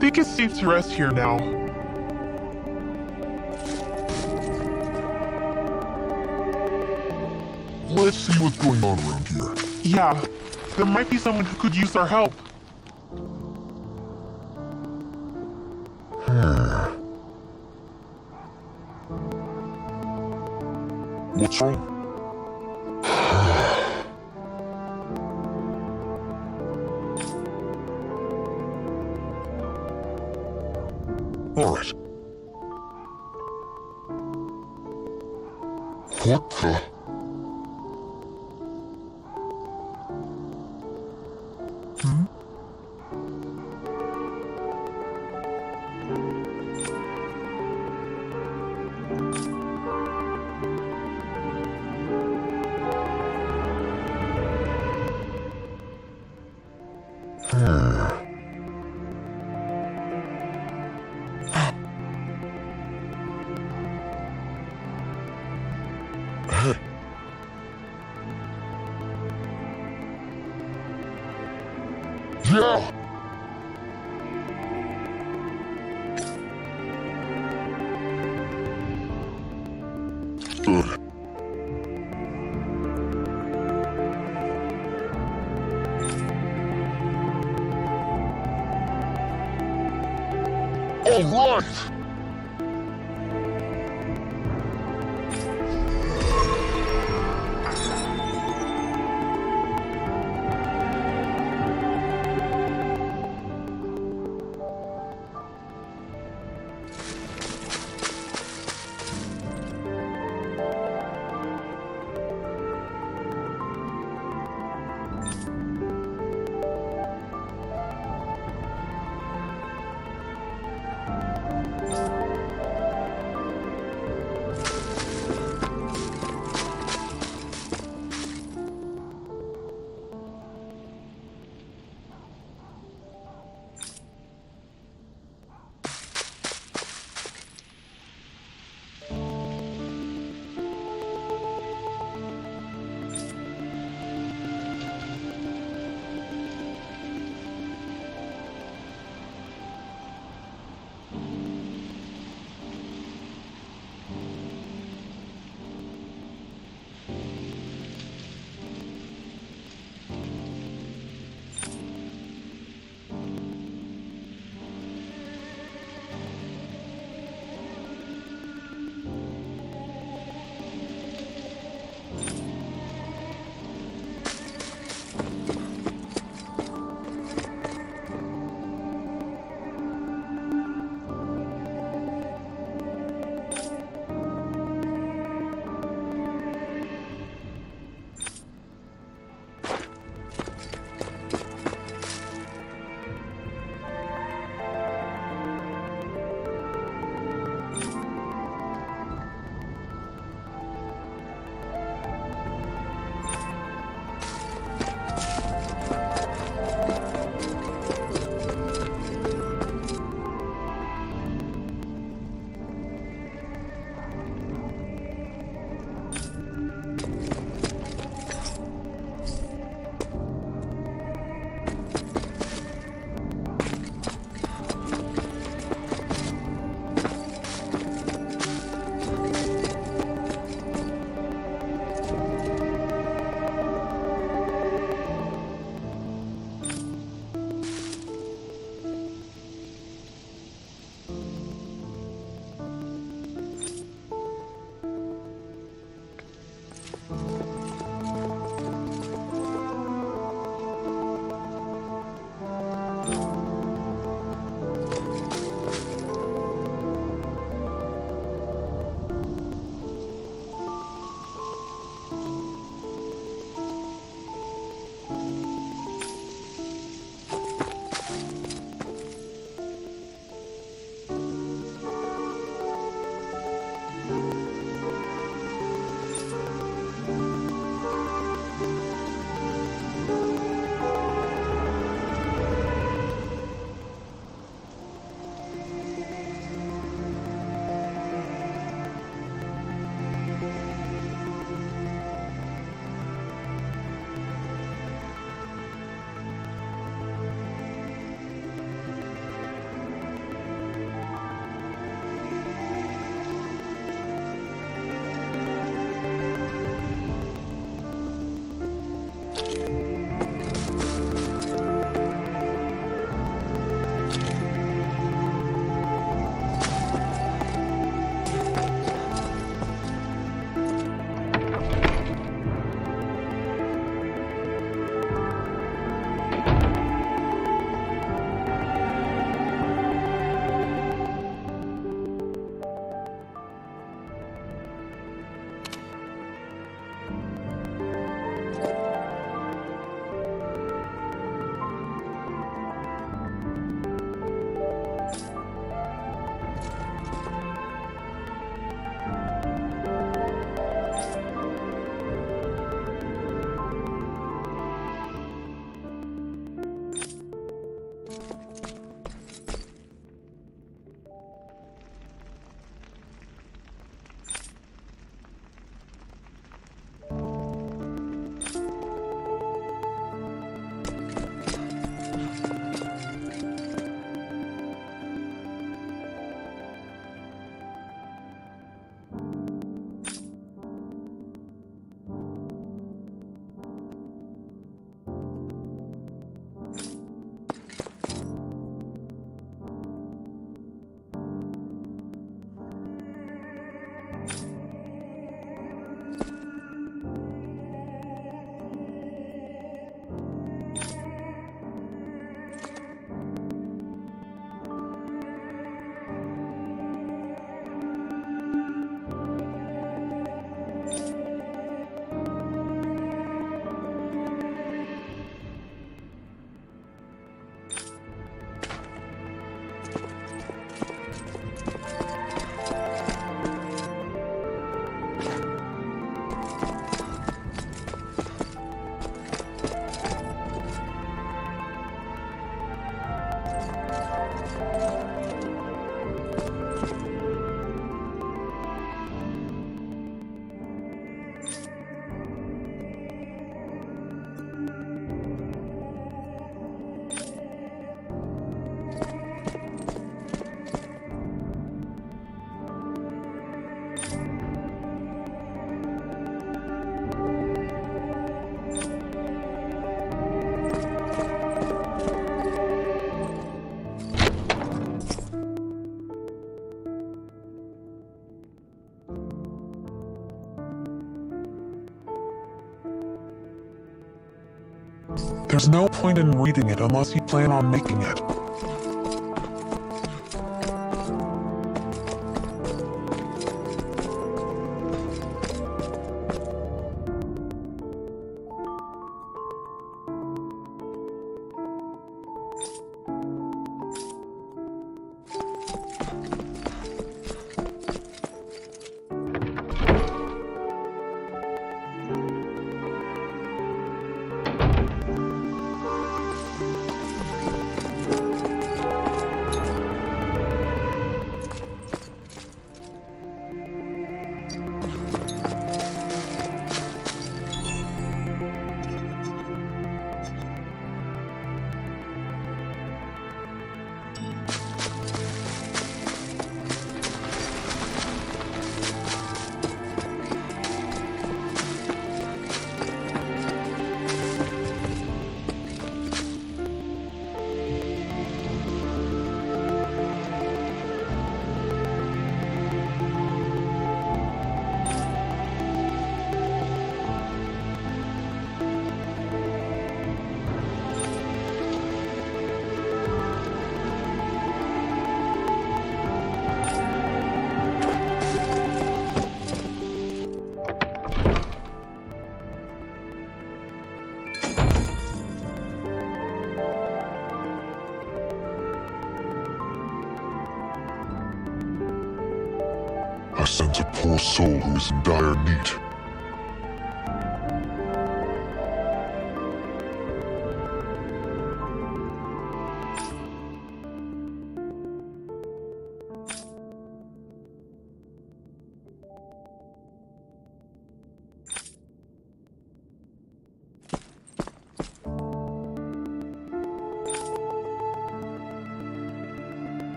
Think it's safe to rest here now. Let's see what's going on around here. Yeah, there might be someone who could use our help. What's wrong? All right. What the? Yeah! Good. All right! There's no point in reading it unless you plan on making it. I sense a poor soul who is in dire need.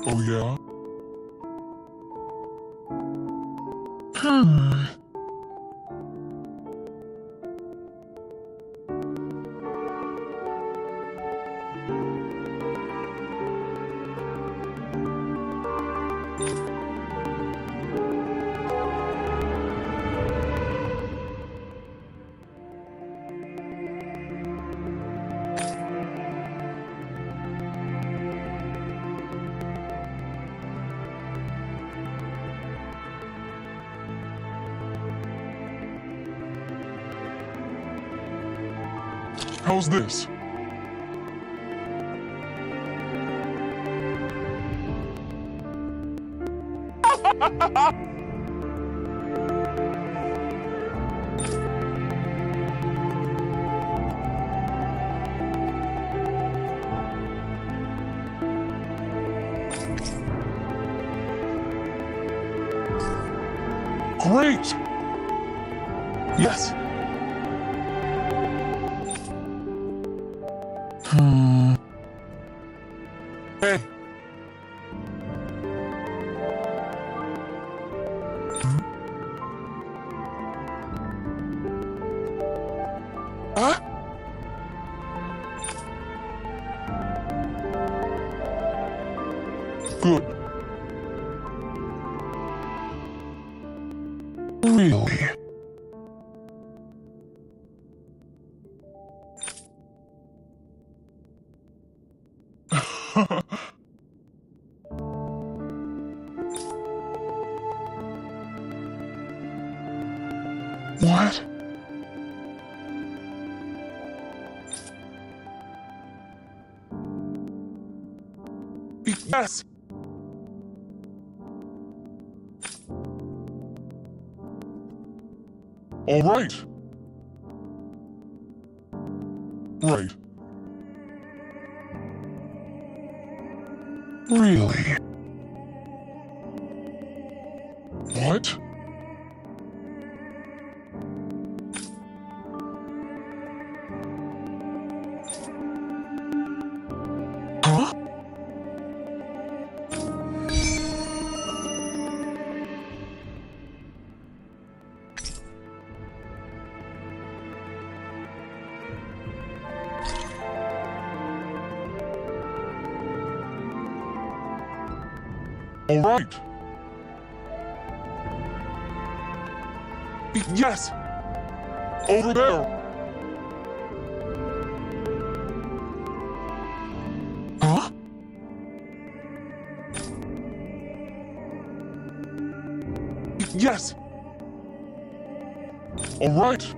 Oh yeah? How's this? Great! Yes! Hey! Huh? Good. Really? What? Yes! All right. Right. Really? What? Huh? All right. Yes! Over there! Huh? Yes! All right.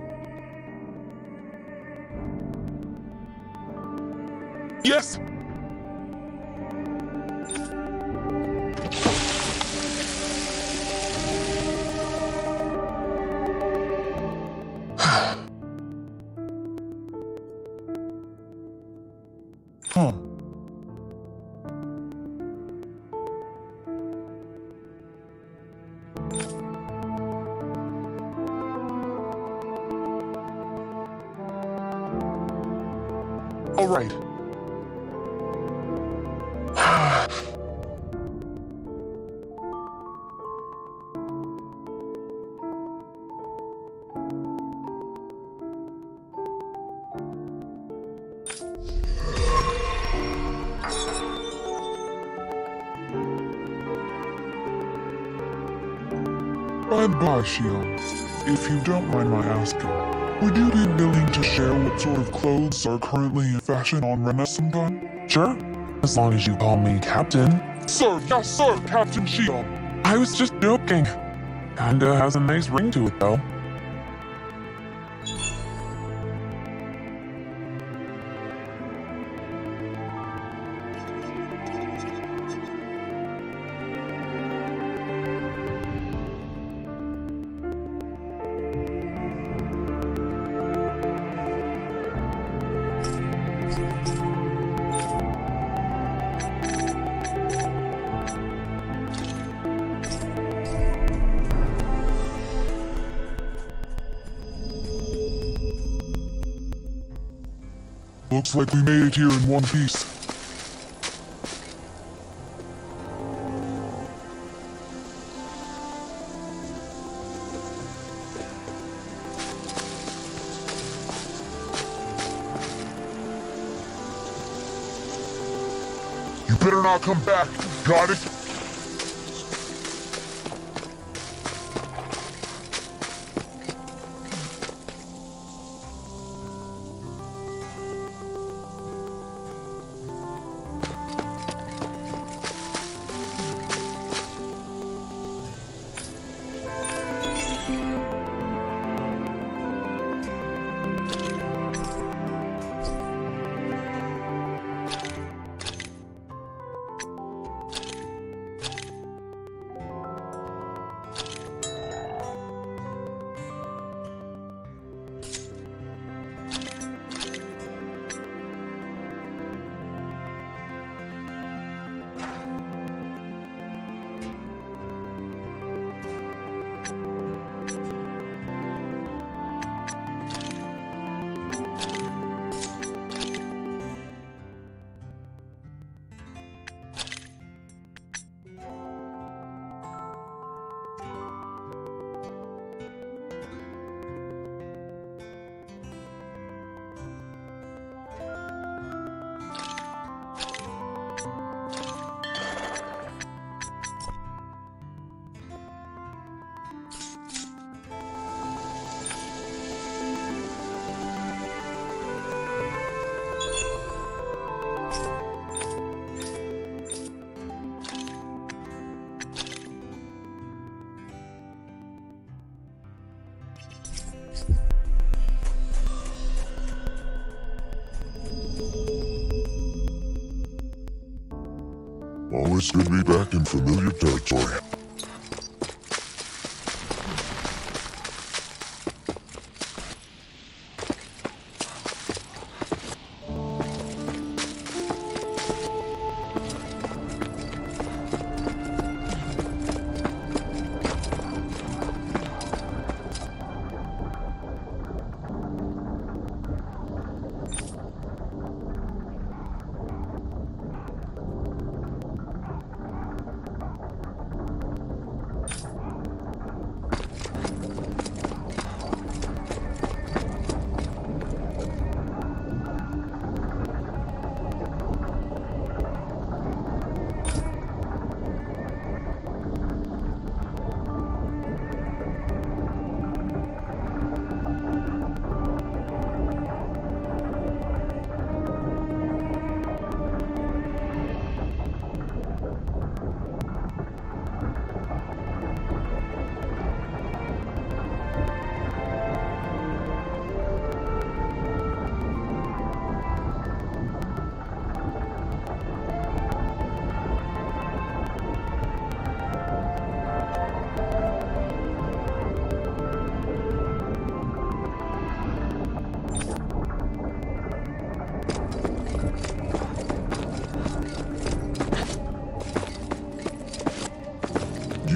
Yes! Huh. All right. Bye-bye, Shion. If you don't mind my asking, would you be willing to share what sort of clothes are currently in fashion on Rena sometime? Sure, as long as you call me Captain. Sir, yes sir, Captain Shion. I was just joking. Kinda has a nice ring to it though. Looks like we made it here in one piece. You better not come back. Got it? Always good to be back in familiar territory.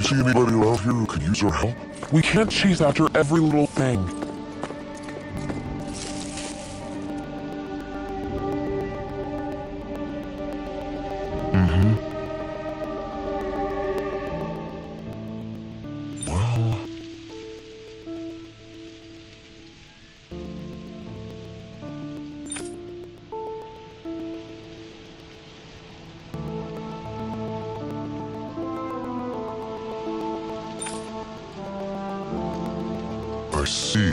See anybody around here who could use our help? We can't chase after every little thing. Well... I see.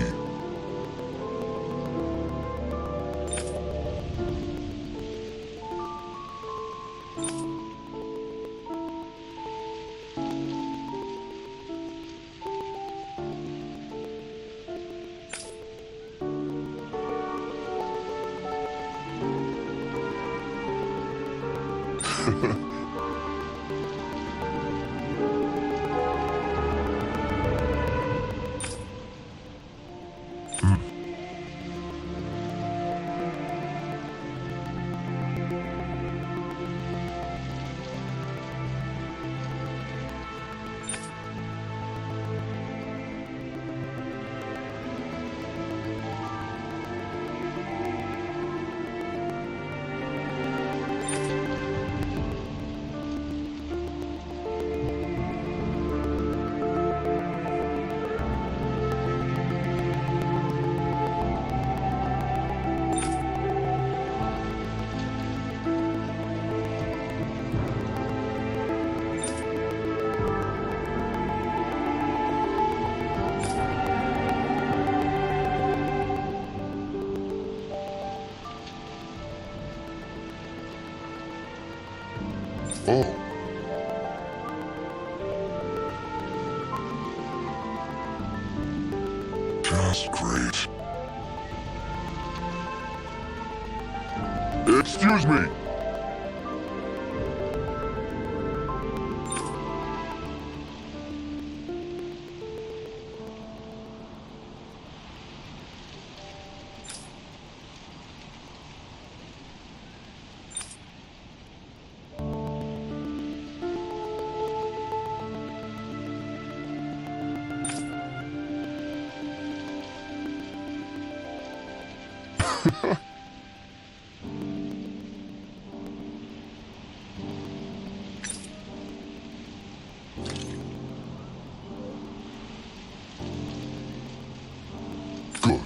Oh. Just great. Excuse me! Good.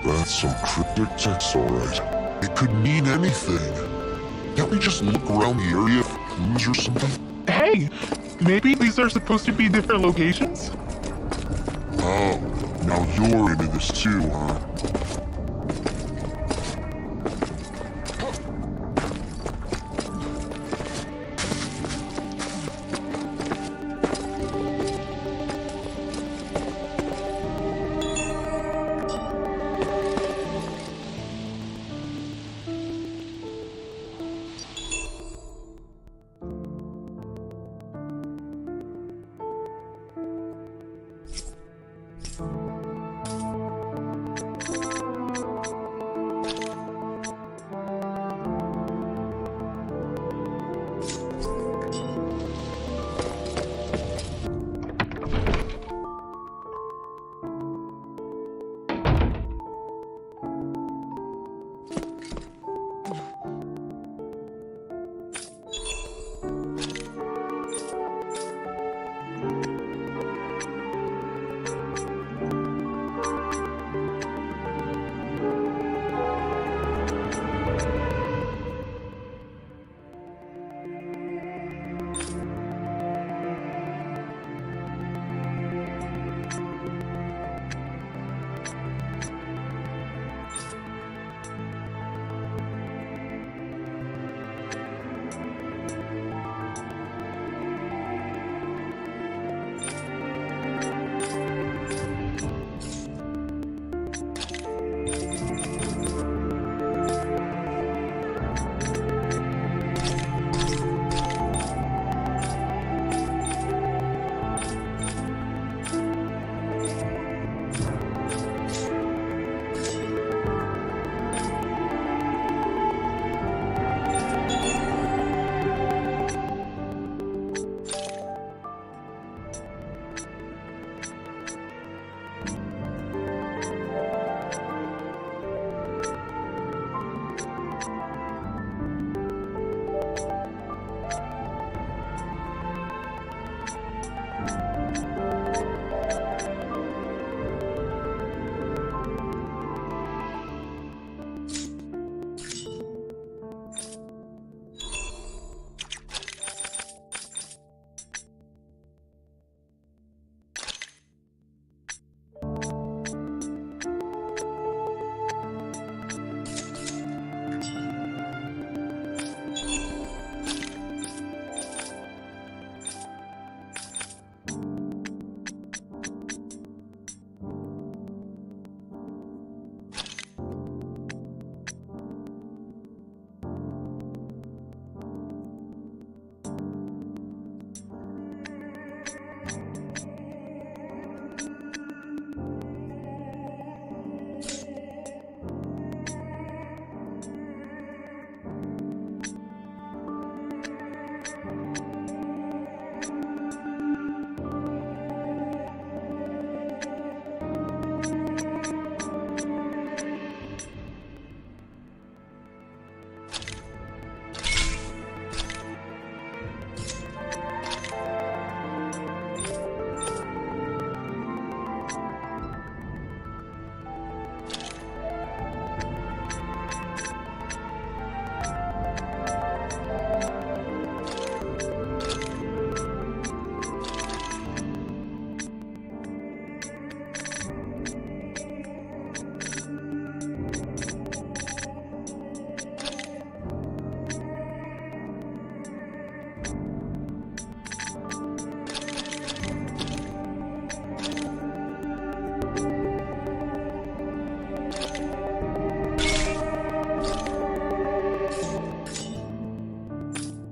That's some cryptic text, alright. It could mean anything. Can't we just look around the area for clues or something? Hey! Maybe these are supposed to be different locations? Oh, now you're into this too, huh?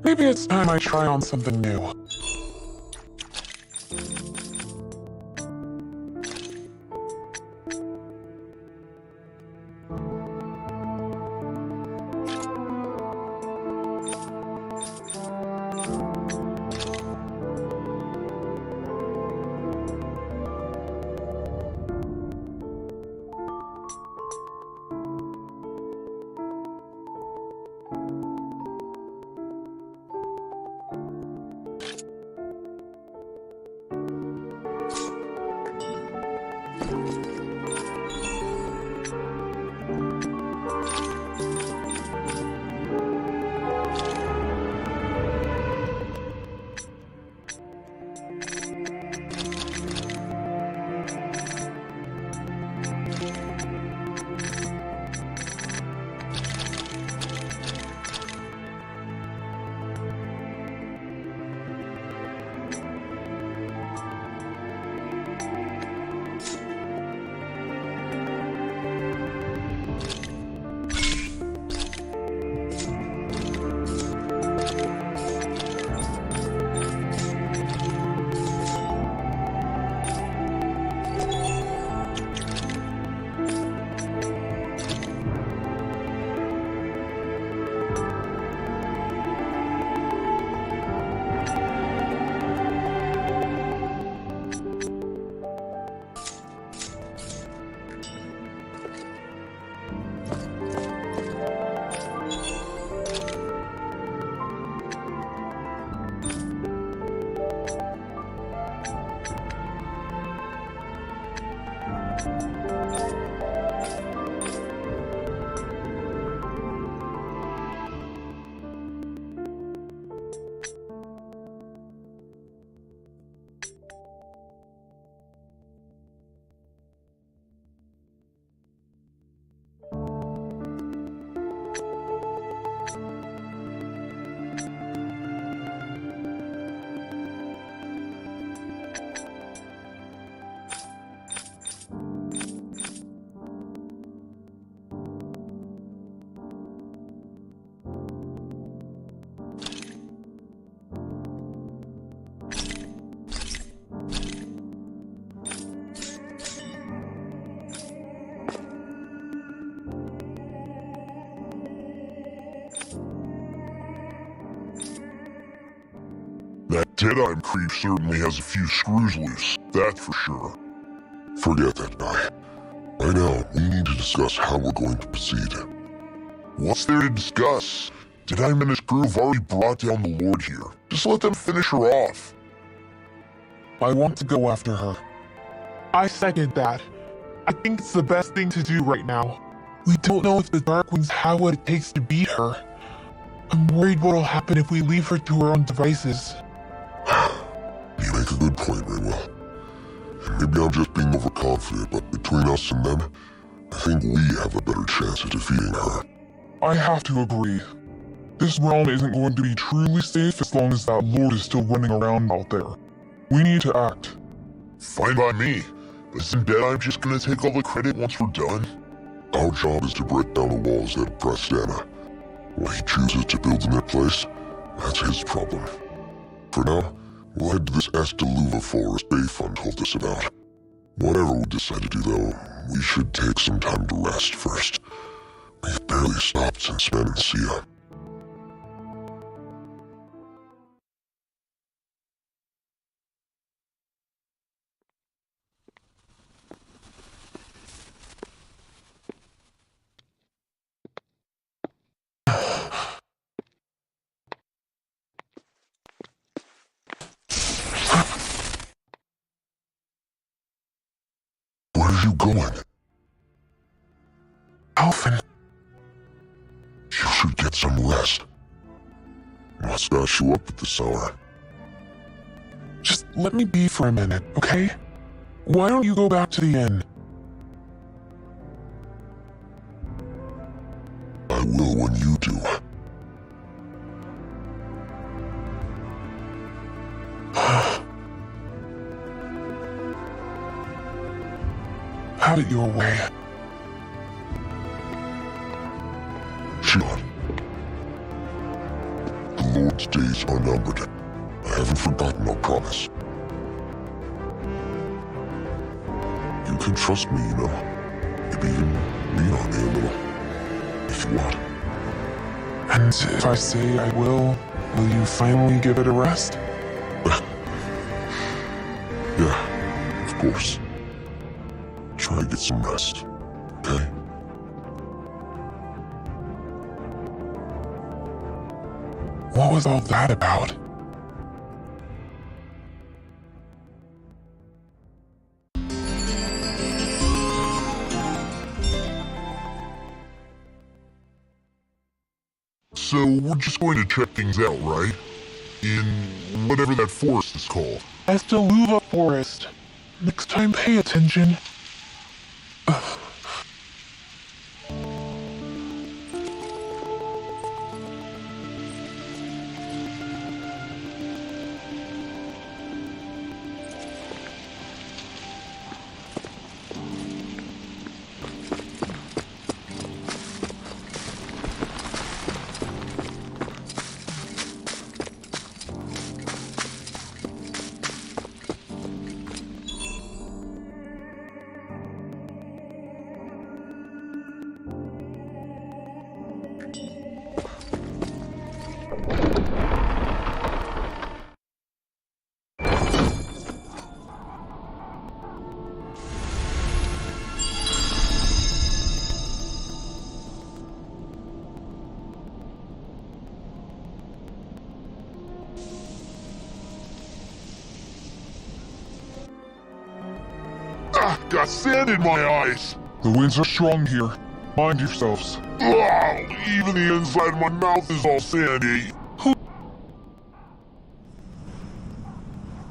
Maybe it's time I try on something new. Deadeye creep certainly has a few screws loose, that's for sure. Forget that guy. Right now, we need to discuss how we're going to proceed. What's there to discuss? Deadeye and his crew have already brought down the Lord here. Just let them finish her off. I want to go after her. I second that. I think it's the best thing to do right now. We don't know if the Dark Ones have what it takes to beat her. I'm worried what'll happen if we leave her to her own devices. You make a good point, Raywell. Maybe I'm just being overconfident, but between us and them, I think we have a better chance of defeating her. I have to agree. This realm isn't going to be truly safe as long as that Lord is still running around out there. We need to act. Fine by me, but isn't Deadeye just gonna take all the credit once we're done? Our job is to break down the walls that oppress Dana. What he chooses to build in their place, that's his problem. For now, we'll head to this Estaluva Forest Bayfront told us about. Whatever we decide to do though, we should take some time to rest first. We've barely stopped since Menancia. Where are you going? Alphen. You should get some rest. What's got you up at this hour? Just let me be for a minute, okay? Why don't you go back to the inn? I will when you do. Have it your way. Shion. The Lord's days are numbered. I haven't forgotten our promise. You can trust me, you know. Maybe even lean on me a little. If you want. And if I say I will you finally give it a rest? Yeah, of course. Try to get some rest, okay? What was all that about? So, we're just going to check things out, right? In whatever that forest is called. Estaluva Forest. Next time, pay attention. Got sand in my eyes! The winds are strong here. Mind yourselves. Even the inside of my mouth is all sandy.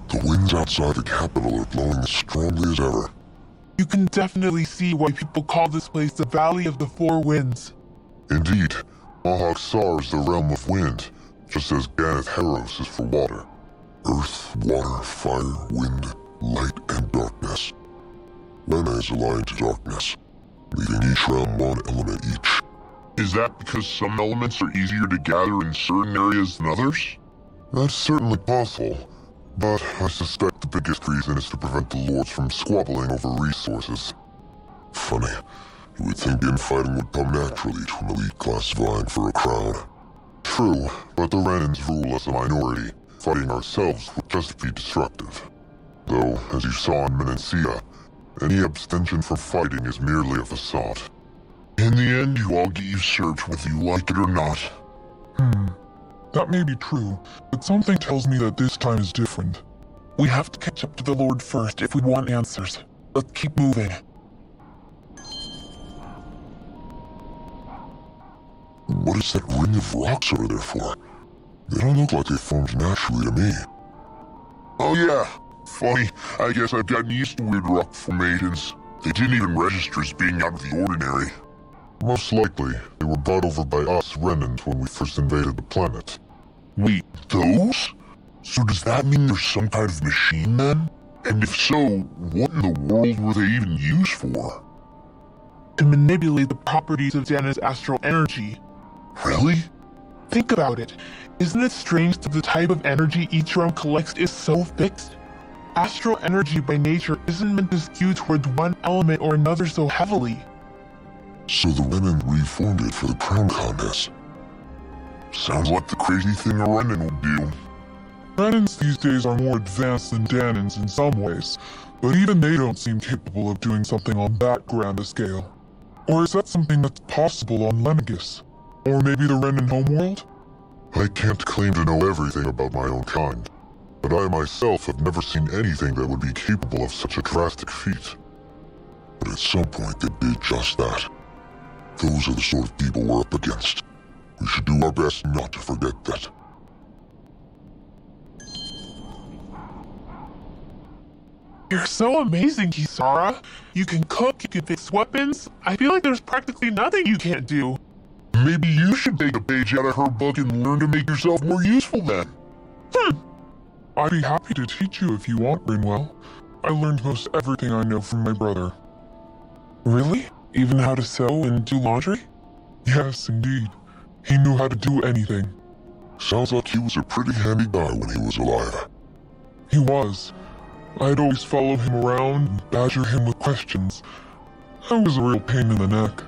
The winds outside the capital are blowing as strongly as ever. You can definitely see why people call this place the Valley of the Four Winds. Indeed, Mahak Sar is the realm of wind, just as Ganath Haros is for water. Earth, water, fire, wind, light, and darkness. Lena is aligned to darkness, leaving each realm one element each. Is that because some elements are easier to gather in certain areas than others? That's certainly possible, but I suspect the biggest reason is to prevent the lords from squabbling over resources. Funny, you would think infighting would come naturally to an elite class vying for a crown. True, but the Renans rule as a minority, Fighting ourselves would just be destructive. Though, as you saw in Menancia, any abstention from fighting is merely a facade. In the end, you all get usurped whether you like it or not. That may be true, but something tells me that this time is different. We have to catch up to the Lord first if we want answers. Let's keep moving. What is that ring of rocks over there for? They don't look like they formed naturally to me. Oh yeah, funny. I guess I've gotten used to weird rock formations. They didn't even register as being out of the ordinary. Most likely, they were brought over by us Renans when we first invaded the planet. Wait, those? So does that mean there's some kind of machine then? And if so, what in the world were they even used for? To manipulate the properties of Dana's astral energy. Really? Think about it. Isn't it strange that the type of energy each realm collects is so fixed? Astral energy by nature isn't meant to skew towards one element or another so heavily. So the Renan reformed it for the crown contest. Sounds like the crazy thing a Renan would do. Renans these days are more advanced than Danans in some ways, but even they don't seem capable of doing something on that grand a scale. Or is that something that's possible on Lenegus? Or maybe the Renan homeworld? I can't claim to know everything about my own kind, but I myself have never seen anything that would be capable of such a drastic feat. But at some point they did just that. Those are the sort of people we're up against. We should do our best not to forget that. You're so amazing, Kisara. You can cook, you can fix weapons. I feel like there's practically nothing you can't do. Maybe you should take a page out of her book and learn to make yourself more useful then. I'd be happy to teach you if you want, Rinwell. I learned most everything I know from my brother. Really? Even how to sew and do laundry? Yes, indeed. He knew how to do anything. Sounds like he was a pretty handy guy when he was alive. He was. I'd always follow him around and badger him with questions. I was a real pain in the neck.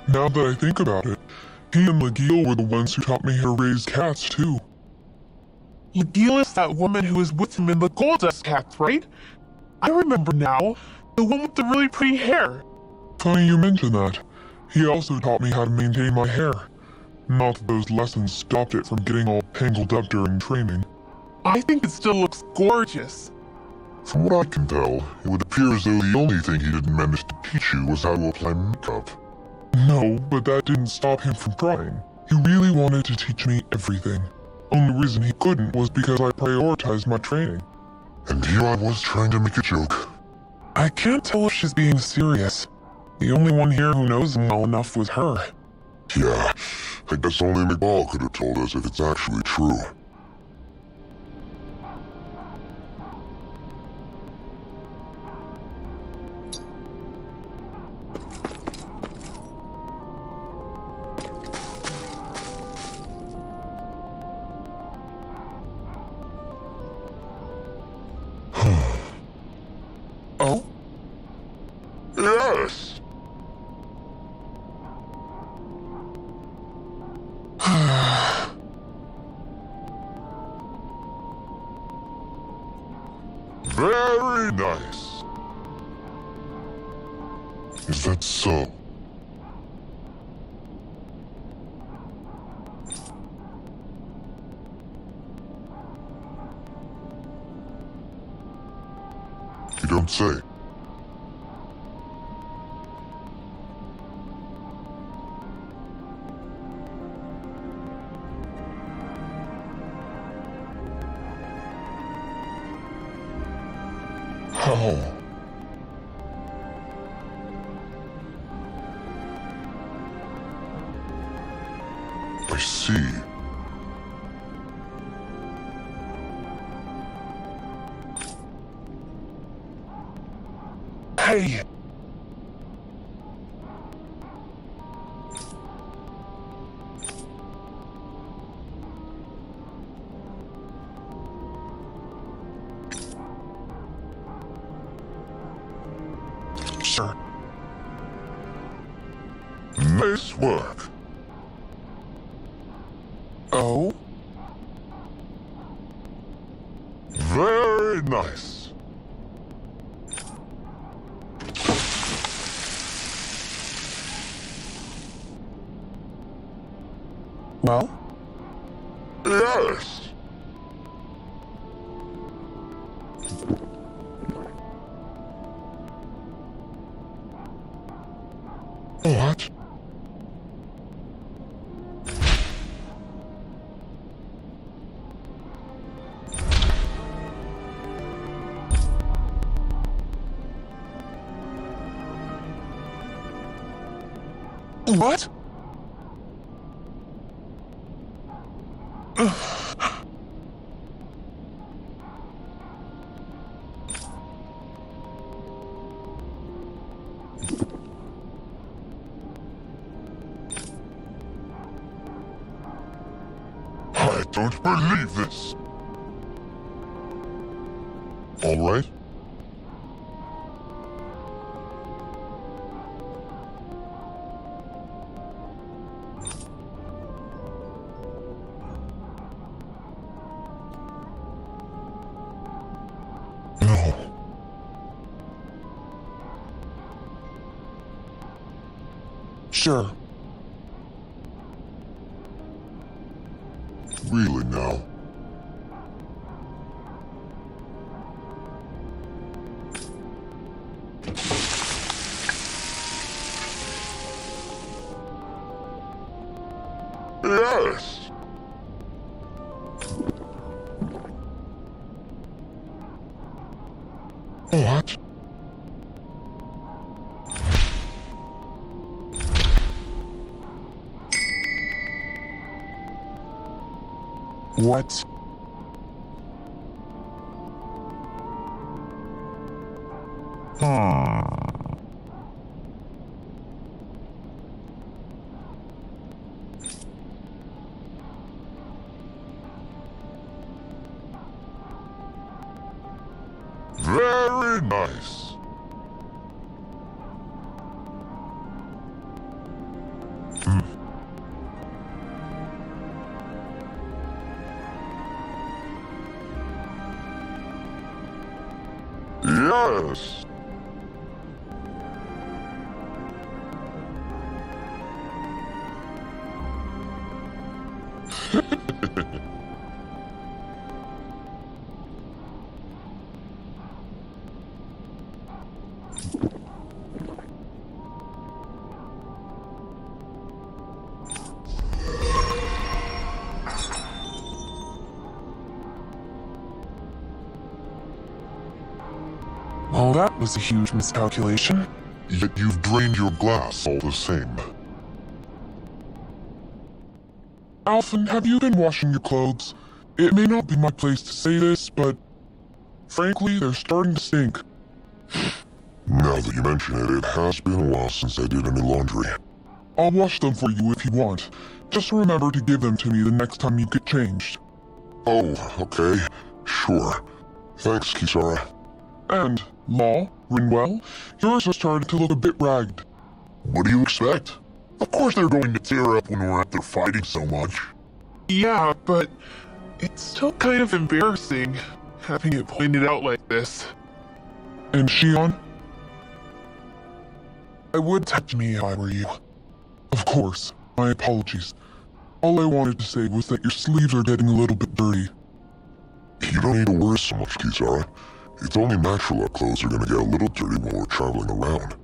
Now that I think about it, he and Legil were the ones who taught me how to raise cats too. Legil is that woman who was with him in the Gold Dust Cats, right? I remember now. The one with the really pretty hair. Funny you mention that. He also taught me how to maintain my hair. Not that those lessons stopped it from getting all tangled up during training. I think it still looks gorgeous. From what I can tell, it would appear as though the only thing he didn't manage to teach you was how to apply makeup. No, but that didn't stop him from trying. He really wanted to teach me everything. Only reason he couldn't was because I prioritized my training. And here I was trying to make a joke. I can't tell if she's being serious. The only one here who knows him well enough was her. Yeah, I guess only McBall could have told us if it's actually true. Oh? Yes! Very nice. Is that so? You don't say. How? I see. Hey! Sure. Nice work. Oh? Very nice. Well? Yes. What? What? I don't believe this. All right. No. Sure. Really now. Yes. What? What? Very nice. Yes. Well, that was a huge miscalculation. Yet you've drained your glass all the same. Alphen, have you been washing your clothes? It may not be my place to say this, but frankly, they're starting to stink. Now that you mention it, it has been a while since I did any laundry. I'll wash them for you if you want. Just remember to give them to me the next time you get changed. Oh, okay. Sure. Thanks, Kisara. And, Law, Rinwell, yours are starting to look a bit ragged. What do you expect? Of course they're going to tear up when we're out there fighting so much. Yeah, but it's still kind of embarrassing having it pointed out like this. And Shion? I would touch me if I were you. Of course, my apologies. All I wanted to say was that your sleeves are getting a little bit dirty. You don't need to worry so much, Kisara. It's only natural our clothes are gonna get a little dirty when we're traveling around.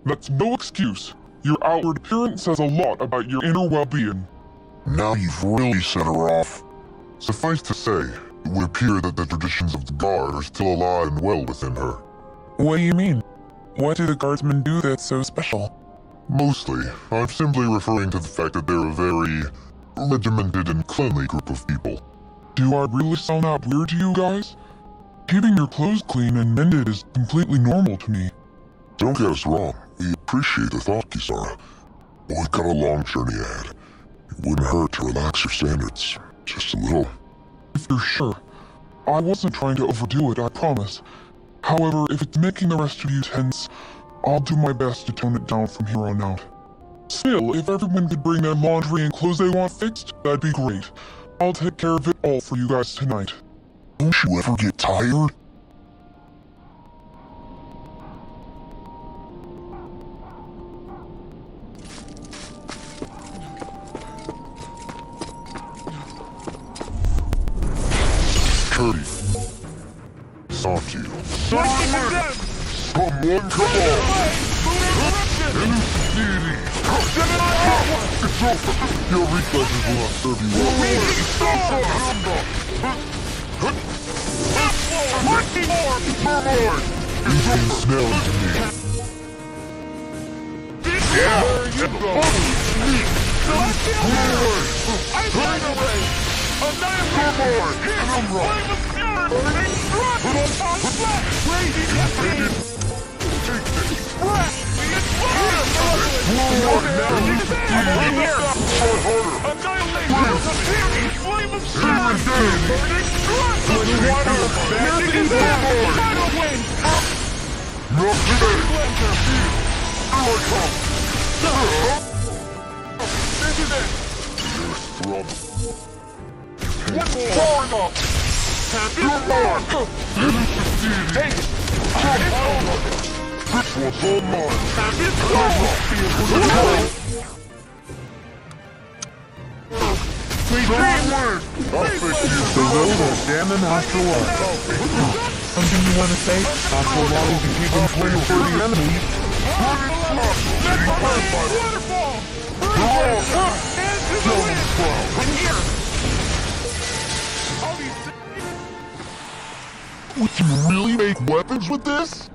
That's no excuse. Your outward appearance says a lot about your inner well-being. Now you've really set her off. Suffice to say, it would appear that the traditions of the guard are still alive and well within her. What do you mean? What do the guardsmen do that's so special? Mostly, I'm simply referring to the fact that they're a very regimented and cleanly group of people. Do I really sound that weird to you guys? Keeping your clothes clean and mended is completely normal to me. Don't get us wrong, we appreciate the thought, Kisara. But we've got a long journey ahead. It wouldn't hurt to relax your standards, just a little. If you're sure. I wasn't trying to overdo it, I promise. However, if it's making the rest of you tense, I'll do my best to tone it down from here on out. Still, if everyone could bring their laundry and clothes they want fixed, that'd be great. I'll take care of it all for you guys tonight. Don't you ever get tired? Cody, it's on to you. Someone come on! Elucidity! It's over! Your reflexes will not serve you well. Anything smells to me. Damn them after what? Something you want to say? After a while we can keep them playing for the enemy. We can really make weapons with this?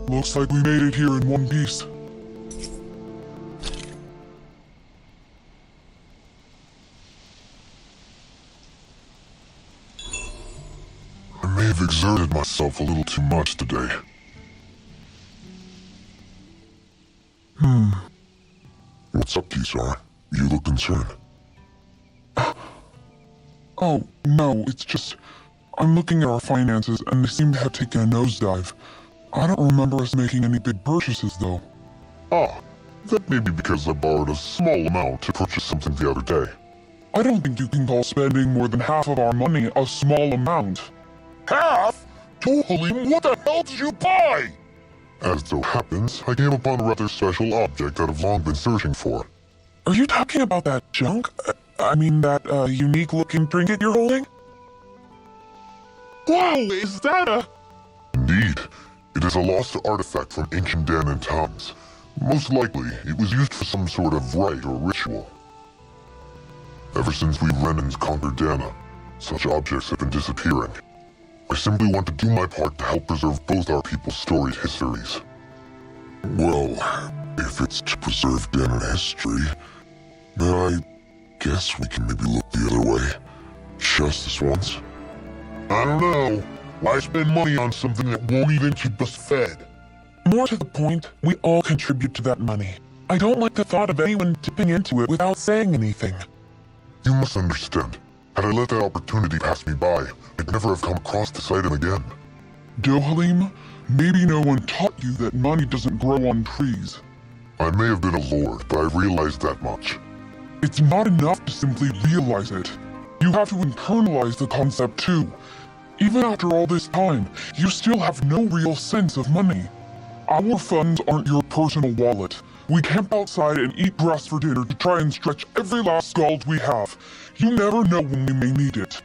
Looks like we made it here in one piece. I may have exerted myself a little too much today. What's up, T-Sar? You look concerned. Oh, no, it's just... I'm looking at our finances and they seem to have taken a nosedive. I don't remember us making any big purchases, though. Ah, that may be because I borrowed a small amount to purchase something the other day. I don't think you can call spending more than half of our money a small amount. Half? Halim, what the hell did you buy? As so happens, I came upon a rather special object that I've long been searching for. Are you talking about that junk? I mean, that unique-looking trinket you're holding? Wow, is that a... Indeed. It is a lost artifact from ancient Danan times. Most likely, it was used for some sort of rite or ritual. Ever since we Renans conquered Dana, such objects have been disappearing. I simply want to do my part to help preserve both our people's storied histories. Well, if it's to preserve Danan history, then I guess we can maybe look the other way. Just this once. I don't know. Why spend money on something that won't even keep us fed? More to the point, we all contribute to that money. I don't like the thought of anyone dipping into it without saying anything. You must understand. Had I let that opportunity pass me by, I'd never have come across this item again. Halim, maybe no one taught you that money doesn't grow on trees. I may have been a lord, but I realized that much. It's not enough to simply realize it. You have to internalize the concept too. Even after all this time, you still have no real sense of money. Our funds aren't your personal wallet. We camp outside and eat grass for dinner to try and stretch every last scald we have. You never know when we may need it.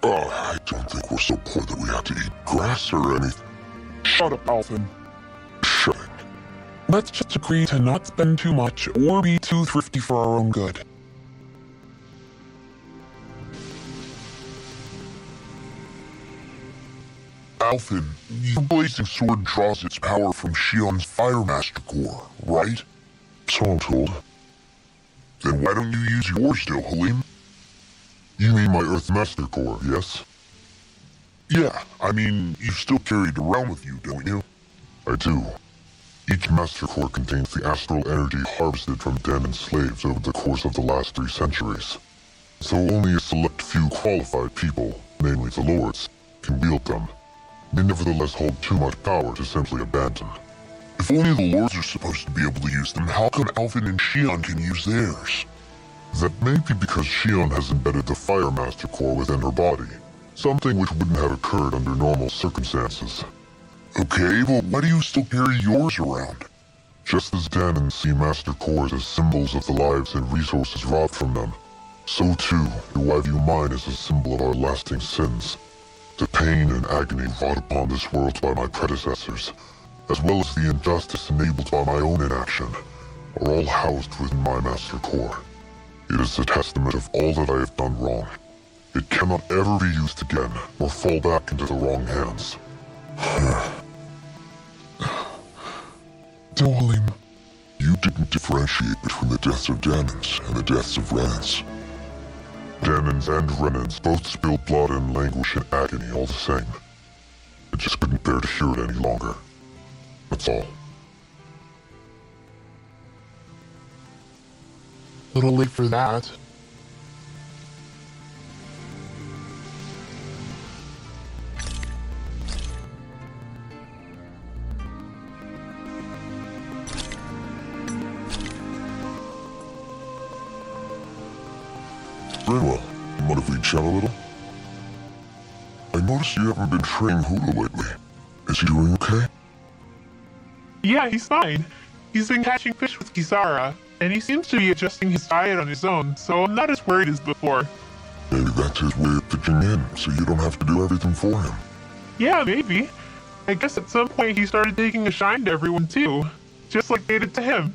I don't think we're so poor that we have to eat grass or anything. Shut up, Alvin. Shut it. Let's just agree to not spend too much or be too thrifty for our own good. Alfin, the blazing sword draws its power from Shion's Fire Master Core, right? So I'm told. Then why don't you use yours, Dohalim? You mean my Earth Master Core, yes? Yeah, I mean, you still carry it around with you, don't you? I do. Each Master Core contains the astral energy harvested from damned slaves over the course of the last 3 centuries. So only a select few qualified people, namely the Lords, can wield them. They nevertheless hold too much power to simply abandon. If only the Lords are supposed to be able to use them, how come Alfin and Shion can use theirs? That may be because Shion has embedded the Fire Master Core within her body, something which wouldn't have occurred under normal circumstances. Okay, but why do you still carry yours around? Just as Danons see Master Cores as symbols of the lives and resources robbed from them, so too do I view mine as a symbol of our lasting sins. The pain and agony wrought upon this world by my predecessors, as well as the injustice enabled by my own inaction, are all housed within my Master Core. It is a testament of all that I have done wrong. It cannot ever be used again, or fall back into the wrong hands. Dohalim, You didn't differentiate between the deaths of Danons and the deaths of Renans. Danons and Renans both spill blood and languish in agony all the same. I just couldn't bear to hear it any longer. That's all. little late for that. Very well. Mind if we chat a little? I noticed you haven't been training Huda lately. Is he doing okay? Yeah, he's fine. He's been catching fish with Kisara, and he seems to be adjusting his diet on his own, so I'm not as worried as before. Maybe that's his way of pitching in, so you don't have to do everything for him. Yeah, maybe. I guess at some point he started taking a shine to everyone too, just like they did to him.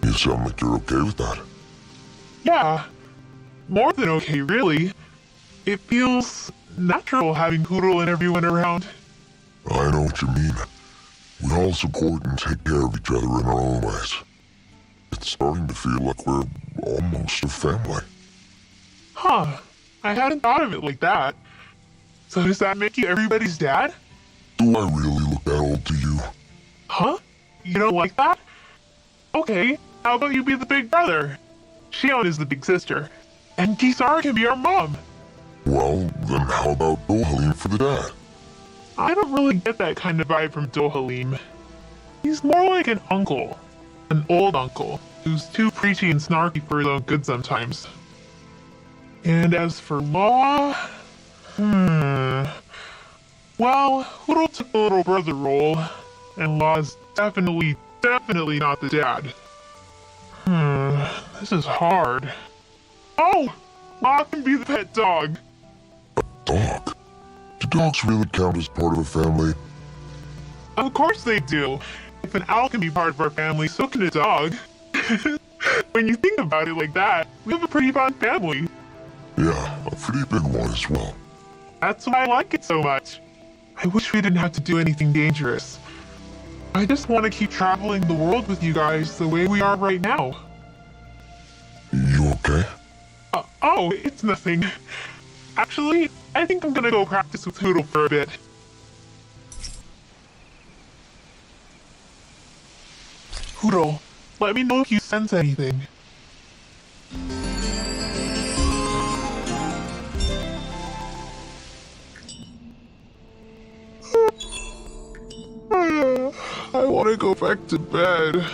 You sound like you're okay with that. Yeah, more than okay, really. It feels natural having Poodle and everyone around. I know what you mean. We all support and take care of each other in our own ways. It's starting to feel like we're almost a family. Huh, I hadn't thought of it like that. So does that make you everybody's dad? Do I really look that old to you? Huh? You don't like that? Okay, how about you be the big brother? Shion is the big sister, and Kisara can be our mom. Well, then how about Dohalim for the dad? I don't really get that kind of vibe from Dohalim. He's more like an uncle. An old uncle, who's too preachy and snarky for his own good sometimes. And as for Law... Well, Hoodle took the little brother role, and Law's definitely not the dad. This is hard. Oh! Law can be the pet dog. Dog? Do dogs really count as part of a family? Of course they do. If an owl can be part of our family, so can a dog. When you think about it like that, we have a pretty fun family. Yeah, a pretty big one as well. That's why I like it so much. I wish we didn't have to do anything dangerous. I just want to keep traveling the world with you guys the way we are right now. You okay? Oh, it's nothing. Actually, I think I'm gonna go practice with Hoodle for a bit. Hoodle, let me know if you sense anything. I want to go back to bed.